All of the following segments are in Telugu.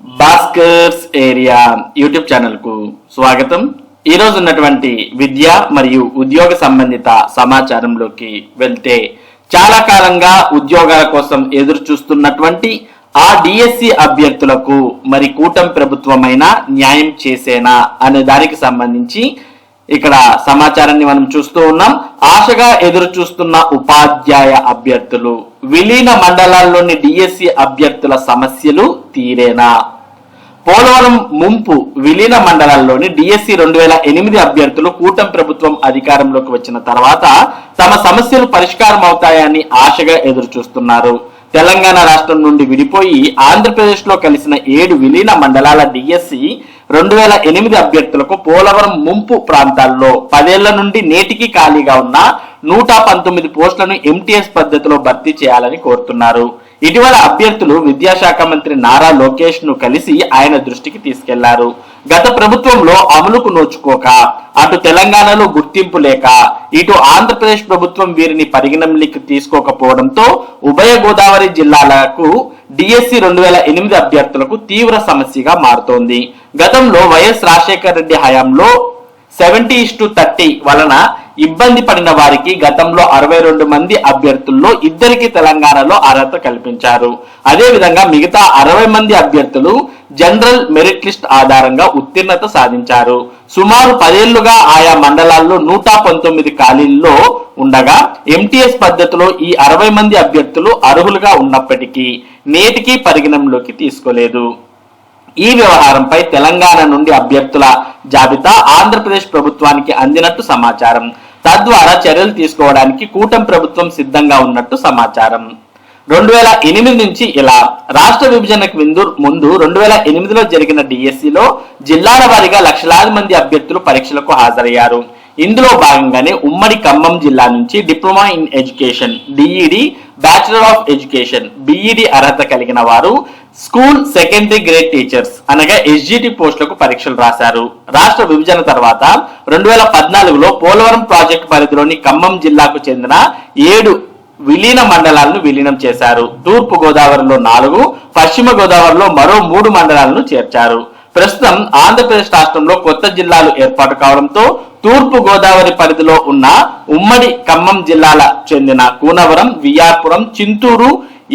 భాస్కర్స్ ఏరియా యూట్యూబ్ ఛానల్ కు స్వాగతం. ఈ రోజు ఉన్నటువంటి విద్య మరియు ఉద్యోగ సంబంధిత సమాచారంలోకి వెళ్తే, చాలా కాలంగా ఉద్యోగాల కోసం ఎదురు చూస్తున్నటువంటి ఆ డిఎస్సి అభ్యర్థులకు మరి కూటమి ప్రభుత్వమైన న్యాయం చేసేనా అనే దానికి సంబంధించి ఇక్కడ సమాచారాన్ని మనం చూస్తూ ఉన్నాం. ఆశగా ఎదురు చూస్తున్న ఉపాధ్యాయ అభ్యర్థులు, విలీన మండలాల్లోని డిఎస్సి అభ్యర్థుల సమస్యలు తీరేనా? పోలవరం ముంపు విలీన మండలాల్లోని డిఎస్సి 2008 అభ్యర్థులు కూటమి ప్రభుత్వం అధికారంలోకి వచ్చిన తర్వాత తమ సమస్యలు పరిష్కారం అవుతాయని ఆశగా ఎదురు చూస్తున్నారు. తెలంగాణ రాష్ట్రం నుండి విడిపోయి ఆంధ్రప్రదేశ్ లో కలిసిన 7 విలీన మండలాల డిఎస్సి 2008 అభ్యర్థులకు పోలవరం ముంపు ప్రాంతాల్లో 10 ఏళ్ల నుండి నేటికి ఖాళీగా ఉన్న 119 పోస్టులను ఎంటీఎస్ పద్ధతిలో భర్తీ చేయాలని కోరుతున్నారు. ఇటీవల అభ్యర్థులు విద్యాశాఖ మంత్రి నారా లోకేష్ ను కలిసి ఆయన దృష్టికి తీసుకెళ్లారు. గత ప్రభుత్వంలో అమలుకు నోచుకోక, అటు తెలంగాణలో గుర్తింపు లేక, ఇటు ఆంధ్రప్రదేశ్ ప్రభుత్వం వీరిని పరిగణనలోకి తీసుకోకపోవడంతో ఉభయ గోదావరి జిల్లాలకు డిఎస్సి 2008 అభ్యర్థులకు తీవ్ర సమస్యగా మారుతోంది. గతంలో వైఎస్ రాజశేఖర రెడ్డి హయాంలో 70:30 వలన ఇబ్బంది పడిన వారికి గతంలో 62 మంది అభ్యర్థుల్లో 2కి తెలంగాణలో అర్హత కల్పించారు. అదే విధంగా మిగతా 60 మంది అభ్యర్థులు జనరల్ మెరిట్ లిస్ట్ ఆధారంగా ఉత్తీర్ణత సాధించారు. సుమారు 10 ఏళ్లుగా ఆయా మండలాల్లో 119 ఖాళీల్లో ఉండగా ఎంటీఎస్ పద్ధతిలో ఈ 60 మంది అభ్యర్థులు అర్హులుగా ఉన్నప్పటికీ నేటికి పరిగణనలోకి తీసుకోలేదు. ఈ వ్యవహారంపై తెలంగాణ నుండి అభ్యర్థుల జాబితా ఆంధ్రప్రదేశ్ ప్రభుత్వానికి అందినట్టు సమాచారం. తద్వారా చర్యలు తీసుకోవడానికి కూటమి ప్రభుత్వం సిద్ధంగా ఉన్నట్టు సమాచారం. 2008 నుంచి ఇలా రాష్ట్ర విభజనకు ముందు 2008లో జరిగిన డిఎస్సిలో జిల్లాల వారీగా లక్షలాది మంది అభ్యర్థులు పరీక్షలకు హాజరయ్యారు. ఇందులో భాగంగానే ఉమ్మడి ఖమ్మం జిల్లా నుంచి diploma in education DEd, bachelor of education BEd అర్హత కలిగిన వారు స్కూల్ సెకండరీ గ్రేడ్ టీచర్స్ అనగా ఎస్జిటి పోస్టులకు పరీక్షలు రాశారు. రాష్ట్ర విభజన తర్వాత 2014లో పోలవరం ప్రాజెక్టు పరిధిలోని ఖమ్మం జిల్లాకు చెందిన 7 విలీన మండలాలను విలీనం చేశారు. తూర్పు గోదావరిలో 4, పశ్చిమ గోదావరిలో మరో 3 మండలాలను చేర్చారు. ప్రస్తుతం ఆంధ్రప్రదేశ్ రాష్ట్రంలో కొత్త జిల్లాలు ఏర్పాటు కావడంతో తూర్పు గోదావరి పరిధిలో ఉన్న ఉమ్మడి ఖమ్మం జిల్లాల చెందిన కూనవరం, విఆర్పురం, చింతూరు,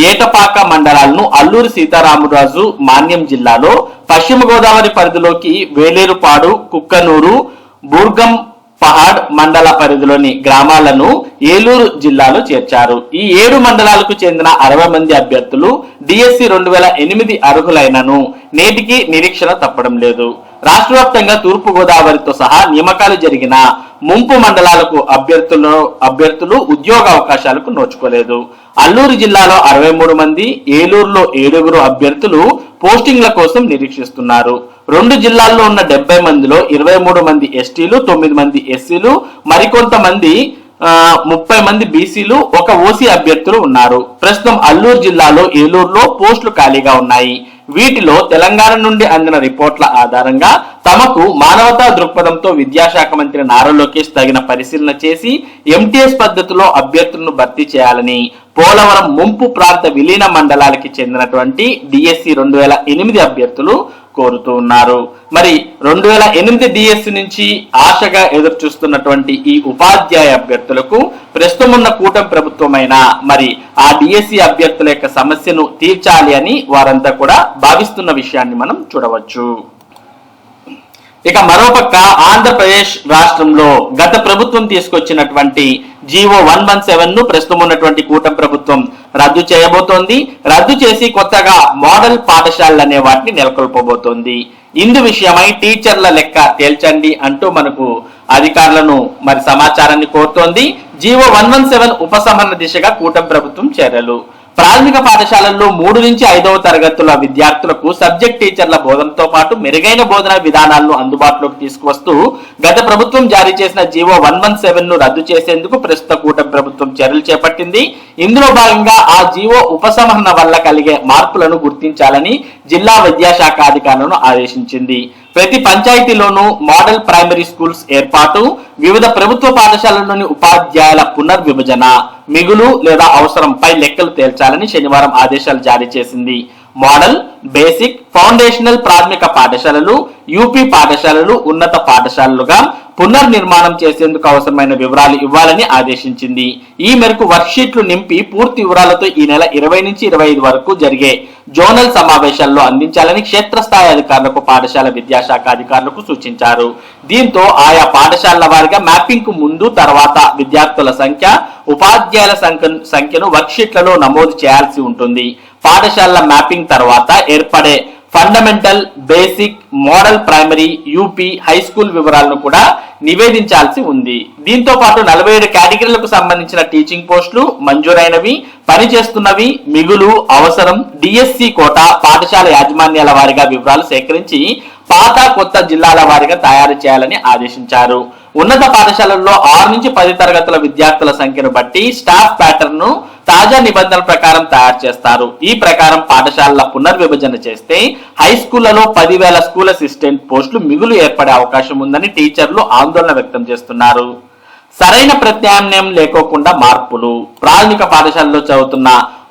ఏటపాక మండలాలను అల్లూరి సీతారామరాజు మాన్యం జిల్లాలో, పశ్చిమ గోదావరి పరిధిలోకి వేలేరుపాడు, కుక్కనూరు, బూర్గం పహాడ్ మండల పరిధిలోని గ్రామాలను ఏలూరు జిల్లాలో చేర్చారు. ఈ 7 మండలాలకు చెందిన 60 మంది అభ్యర్థులు డిఎస్సి 2008 అర్హులైనను నేటికి నిరీక్షణ తప్పడం లేదు. రాష్ట్ర వ్యాప్తంగా తూర్పు గోదావరితో సహా నియామకాలు జరిగిన ముంపు మండలాలకు అభ్యర్థులు ఉద్యోగ అవకాశాలకు నోచుకోలేదు. అల్లూరు జిల్లాలో 63 మంది, ఏలూరులో 7 అభ్యర్థులు పోస్టింగ్ల కోసం నిరీక్షిస్తున్నారు. 2 జిల్లాల్లో ఉన్న 70 మందిలో 23 మంది ఎస్టీలు, 9 మంది ఎస్సీలు, మరికొంతమంది 30 మంది బీసీలు, 1 ఓసీ అభ్యర్థులు ఉన్నారు. ప్రస్తుతం అల్లూరు జిల్లాలో, ఏలూరులో పోస్టులు ఖాళీగా ఉన్నాయి. వీటిలో తెలంగాణ నుండి అందిన రిపోర్ట్ల ఆధారంగా తమకు మానవతా దృక్పథంతో విద్యాశాఖ మంత్రి నారా లోకేష్ తగిన పరిశీలన చేసి ఎంటీఎస్ పద్ధతిలో అభ్యర్థులను భర్తీ చేయాలని పోలవరం ముంపు ప్రాంత విలీన మండలాలకి చెందినటువంటి డిఎస్సి 2008 అభ్యర్థులు కోరుతూ ఉన్నారు. మరి 2008 డిఎస్సి నుంచి ఆశగా ఎదురు చూస్తున్నటువంటి ఈ ఉపాధ్యాయ అభ్యర్థులకు ప్రస్తుతం ఉన్న కూటమి ప్రభుత్వమైన మరి ఆ డిఎస్సి అభ్యర్థుల యొక్క సమస్యను తీర్చాలి అని వారంతా కూడా భావిస్తున్న విషయాన్ని మనం చూడవచ్చు. ఇక మరోపక్క ఆంధ్రప్రదేశ్ రాష్ట్రంలో గత ప్రభుత్వం తీసుకొచ్చినటువంటి జీవో 117 ను ప్రస్తుతం ఉన్నటువంటి కూటమి ప్రభుత్వం రద్దు చేయబోతోంది. రద్దు చేసి కొత్తగా మోడల్ పాఠశాలలు అనే వాటిని నెలకొల్పబోతోంది. ఇందు విషయమై టీచర్ల లెక్క తేల్చండి అంటూ మనకు అధికారులను మరి సమాచారాన్ని కోరుతోంది. జీవో 117 ఉపసంహరణ దిశగా కూటమి ప్రభుత్వం చర్యలు. ప్రాథమిక పాఠశాలల్లో 3 నుంచి 5వ తరగతుల విద్యార్థులకు సబ్జెక్ట్ టీచర్ల బోధనతో పాటు మెరుగైన బోధన విధానాలను అందుబాటులోకి తీసుకువస్తూ గత ప్రభుత్వం జారీ చేసిన జీవో 117 ను రద్దు చేసేందుకు ప్రస్తుత కూటమి ప్రభుత్వం చర్యలు చేపట్టింది. ఇందులో భాగంగా ఆ జీవో ఉపసంహరణ వల్ల కలిగే మార్పులను గుర్తించాలని జిల్లా విద్యాశాఖ అధికారులను ఆదేశించింది. ప్రతి పంచాయతీలోనూ మోడల్ ప్రైమరీ స్కూల్స్ ఏర్పాటు, వివిధ ప్రభుత్వ పాఠశాలలోని ఉపాధ్యాయుల పునర్విభజన, మిగులు లేదా అవసరంపై లెక్కలు తేల్చాలని శనివారం ఆదేశాలు జారీ చేసింది. మోడల్, బేసిక్, ఫౌండేషనల్ ప్రాథమిక పాఠశాలలు, యూపీ పాఠశాలలు, ఉన్నత పాఠశాలలుగా పునర్నిర్మాణం చేసేందుకు అవసరమైన వివరాలు ఇవ్వాలని ఆదేశించింది. ఈ మేరకు వర్క్షీట్లు నింపి పూర్తి వివరాలతో ఈ నెల 20 నుంచి 25 వరకు జరిగే జోనల్ సమావేశాల్లో అందించాలని క్షేత్రస్థాయి అధికారులకు పాఠశాల విద్యాశాఖ అధికారులకు సూచించారు. దీంతో ఆయా పాఠశాలల వారిగా మ్యాపింగ్ కు ముందు తర్వాత విద్యార్థుల సంఖ్య, ఉపాధ్యాయుల సంఖ్యను వర్క్షీట్లలో నమోదు చేయాల్సి ఉంటుంది. పాఠశాలల మ్యాపింగ్ తర్వాత ఏర్పడే fundamental, basic, model primary, UP, high school వివరాలను కూడా నివేదించాల్సి ఉంది. దీంతో పాటు 47 కేటగిరీలకు సంబంధించిన టీచింగ్ పోస్టులు, మంజూరైనవి, పనిచేస్తున్నవి, మిగులు, అవసరం, డిఎస్సి కోటా, పాఠశాల యాజమాన్యాల వారిగా వివరాలు సేకరించి పాత కొత్త జిల్లాల వారిగా తయారు చేయాలని ఆదేశించారు. ఉన్నత పాఠశాలల్లో 6 నుంచి 10 తరగతుల విద్యార్థుల సంఖ్యను బట్టి స్టాఫ్ ప్యాటర్న్ ను తాజా నిబంధనల ప్రకారం తయారు చేస్తారు. ఈ ప్రకారం పాఠశాలల పునర్విభజన చేస్తే హై స్కూళ్లలో 10,000 స్కూల్ అసిస్టెంట్ పోస్టులు మిగులు ఏర్పడే అవకాశం ఉందని టీచర్లు ఆందోళన వ్యక్తం చేస్తున్నారు. సరైన ప్రత్యామ్నాయం లేకోకుండా మార్పులు. ప్రాథమిక పాఠశాలలో చదువుతున్న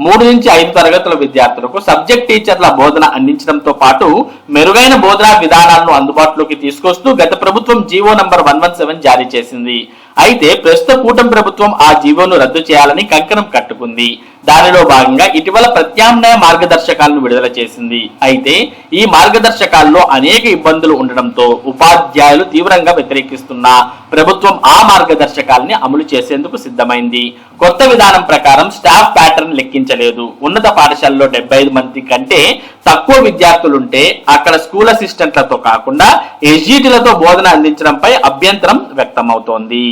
3 నుంచి 5 తరగతుల విద్యార్థులకు సబ్జెక్ట్ టీచర్ల బోధన అందించడంతో పాటు మెరుగైన బోధనా విధానాలను అందుబాటులోకి తీసుకొస్తూ గత ప్రభుత్వం జీవో నంబర్ 117 జారీ చేసింది. అయితే ప్రస్తుత కూటమి ప్రభుత్వం ఆ జీవోను రద్దు చేయాలని కంకణం కట్టుకుంది. దానిలో భాగంగా ఇటీవల ప్రత్యామ్నాయ మార్గదర్శకాలను విడుదల చేసింది. అయితే ఈ మార్గదర్శకాల్లో అనేక ఇబ్బందులు ఉండడంతో ఉపాధ్యాయులు తీవ్రంగా వ్యతిరేకిస్తున్న ప్రభుత్వం ఆ మార్గదర్శకాలని అమలు చేసేందుకు సిద్ధమైంది. కొత్త విధానం ప్రకారం స్టాఫ్ ప్యాటర్న్ లెక్కించలేదు. ఉన్నత పాఠశాలలో 75 మంది కంటే తక్కువ విద్యార్థులుంటే అక్కడ స్కూల్ అసిస్టెంట్లతో కాకుండా ఎస్జిటిలతో బోధన అందించడంపై అభ్యంతరం వ్యక్తమవుతోంది.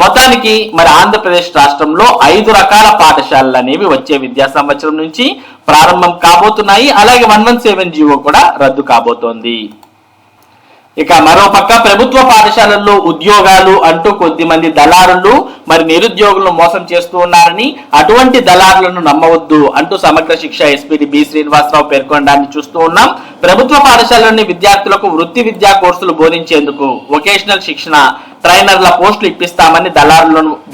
మొత్తానికి మరి ఆంధ్రప్రదేశ్ రాష్ట్రంలో 5 రకాల పాఠశాలలు అనేవి వచ్చే విద్యా సంవత్సరం నుంచి ప్రారంభం కాబోతున్నాయి. అలాగే 117 జీవో కూడా రద్దు కాబోతోంది. ఇక మరోపక్క ప్రభుత్వ పాఠశాలల్లో ఉద్యోగాలు అంటూ కొద్దిమంది దళారులు మరి నిరుద్యోగులను మోసం చేస్తూ ఉన్నారని, అటువంటి దళారులను నమ్మవద్దు అంటూ సమగ్ర శిక్ష ఎస్పీడి బి శ్రీనివాసరావు పేర్కొనడాన్ని చూస్తూ ఉన్నాం. ప్రభుత్వ పాఠశాలలోని విద్యార్థులకు వృత్తి విద్యా కోర్సులు బోధించేందుకు వొకేషనల్ శిక్షణ ట్రైనర్ల పోస్టులు ఇప్పిస్తామని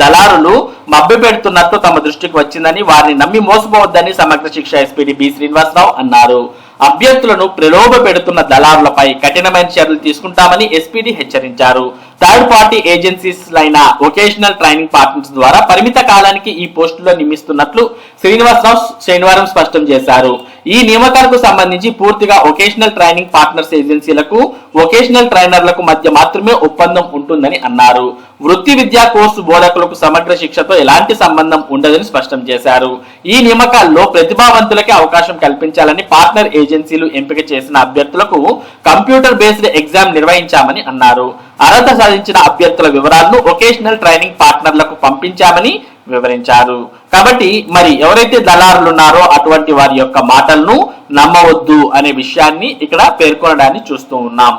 దళారులు మభ్య పెడుతున్నట్టు తమ దృష్టికి వచ్చిందని, వారిని నమ్మి మోసపోవద్దని సమగ్ర శిక్ష ఎస్పీడి బి శ్రీనివాసరావు అన్నారు. అభ్యర్థులను ప్రలోభ పెడుతున్న దళారులపై కఠినమైన చర్యలు తీసుకుంటామని ఎస్పీడీ హెచ్చరించారు. థర్డ్ పార్టీ ఏజెన్సీస్ లైన వొకేషనల్ ట్రైనింగ్ పార్ట్నర్స్ ద్వారా పరిమిత కాలానికి ఈ పోస్టులో నియమిస్తున్నట్లు శ్రీనివాసరావు శనివారం స్పష్టం చేశారు. ఈ నియామకాలకు సంబంధించి పూర్తిగా వొకేషనల్ ట్రైనింగ్ పార్ట్నర్స్ ఏజెన్సీలకు, వొకేషనల్ ట్రైనర్లకు మధ్య మాత్రమే ఒప్పందం ఉంటుందని అన్నారు. వృత్తి విద్యా కోర్సు బోధకులకు సమగ్ర శిక్షతో ఎలాంటి సంబంధం ఉండదని స్పష్టం చేశారు. ఈ నియామకాల్లో ప్రతిభావంతులకే అవకాశం కల్పించాలని పార్ట్నర్ ఏజెన్సీలు ఎంపిక చేసిన అభ్యర్థులకు కంప్యూటర్ బేస్డ్ ఎగ్జామ్ నిర్వహించామని అన్నారు. అర్హత సాధించిన అభ్యర్థుల వివరాలను వొకేషనల్ ట్రైనింగ్ పార్ట్నర్లకు పంపించామని వివరించారు. కాబట్టి మరి ఎవరైతే దళారులు ఉన్నారో అటువంటి వారి యొక్క మాటలను నమ్మవద్దు అనే విషయాన్ని ఇక్కడ పేర్కొనడాన్ని చూస్తూ ఉన్నాం.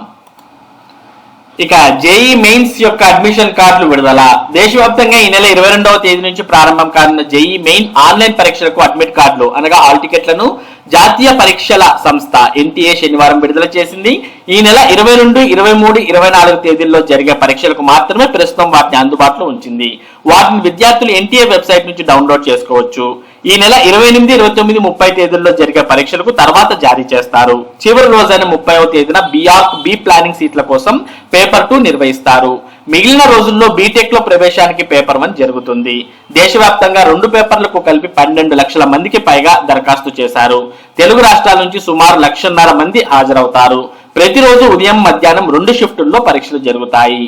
ఇక జేఈ మెయిన్స్ యొక్క అడ్మిషన్ కార్డులు విడుదల. దేశవ్యాప్తంగా ఈ నెల 22వ తేదీ నుంచి ప్రారంభం కానున్న జేఈ మెయిన్ ఆన్లైన్ పరీక్షలకు అడ్మిట్ కార్డులు అనగా హాల్ టికెట్లను జాతీయ పరీక్షల సంస్థ ఎన్టీఏ శనివారం విడుదల చేసింది. ఈ నెల 22, 23, 24 తేదీల్లో జరిగే పరీక్షలకు మాత్రమే ప్రస్తుతం వాటిని అందుబాటులో ఉంచింది. వాటిని విద్యార్థులు ఎన్టీఏ వెబ్సైట్ నుంచి డౌన్లోడ్ చేసుకోవచ్చు. ఈ నెల 28, 29, 30 తేదీల్లో జరిగే పరీక్షలకు తర్వాత జారీ చేస్తారు. చివరి రోజైన 30వ తేదీన బిఆర్క్ బి ప్లానింగ్ సీట్ల కోసం పేపర్ 2 నిర్వహిస్తారు. మిగిలిన రోజుల్లో బీటెక్ లో ప్రవేశానికి పేపర్ 1 జరుగుతుంది. దేశవ్యాప్తంగా 2 పేపర్లకు కలిపి 12 లక్షల మందికి పైగా దరఖాస్తు చేశారు. తెలుగు రాష్ట్రాల నుంచి సుమారు 1,50,000 మంది హాజరవుతారు. ప్రతిరోజు ఉదయం, మధ్యాహ్నం 2 షిఫ్టుల్లో పరీక్షలు జరుగుతాయి.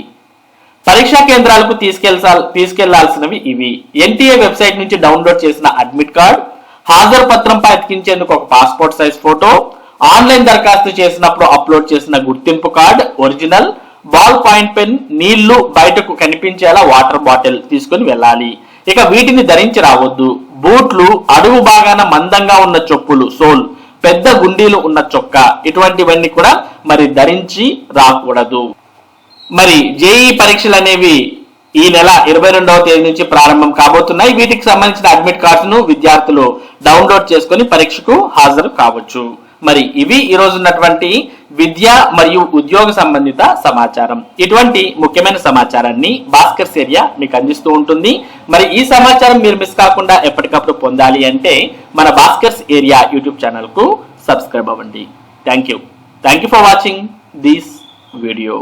పరీక్షా కేంద్రాలకు తీసుకెళ్లాల్సినవి ఇవి: ఎన్టీఏ వెబ్సైట్ నుంచి డౌన్లోడ్ చేసిన అడ్మిట్ కార్డ్, హాజరు పత్రంపై అతికించేందుకు ఒక పాస్పోర్ట్ సైజ్ ఫోటో, ఆన్లైన్ దరఖాస్తు చేసినప్పుడు అప్లోడ్ చేసిన గుర్తింపు card original, ball point pen, నీళ్లు బయటకు కనిపించేలా వాటర్ బాటిల్ తీసుకుని వెళ్ళాలి. ఇక వీటిని ధరించి రావద్దు. బూట్లు, అడుగు భాగాన మందంగా ఉన్న చెప్పులు సోల్, పెద్ద గుండీలు ఉన్న చొక్కా ఇటువంటివన్నీ కూడా మరి ధరించి రాకూడదు. మరి జేఈ పరీక్షలు అనేవి ఈ నెల 22వ తేదీ నుంచి ప్రారంభం కాబోతున్నాయి. వీటికి సంబంధించిన అడ్మిట్ కార్డ్స్ ను విద్యార్థులు డౌన్లోడ్ చేసుకుని పరీక్షకు హాజరు కావచ్చు. మరి ఇవి ఈ రోజు ఉన్నటువంటి విద్య మరియు ఉద్యోగ సంబంధిత సమాచారం. ఇటువంటి ముఖ్యమైన సమాచారాన్ని భాస్కర్స్ ఏరియా మీకు అందిస్తూ ఉంటుంది. మరి ఈ సమాచారం మీరు మిస్ కాకుండా ఎప్పటికప్పుడు పొందాలి అంటే మన భాస్కర్స్ ఏరియా యూట్యూబ్ ఛానల్ కు సబ్స్క్రైబ్ అవ్వండి. Thank you for watching this video.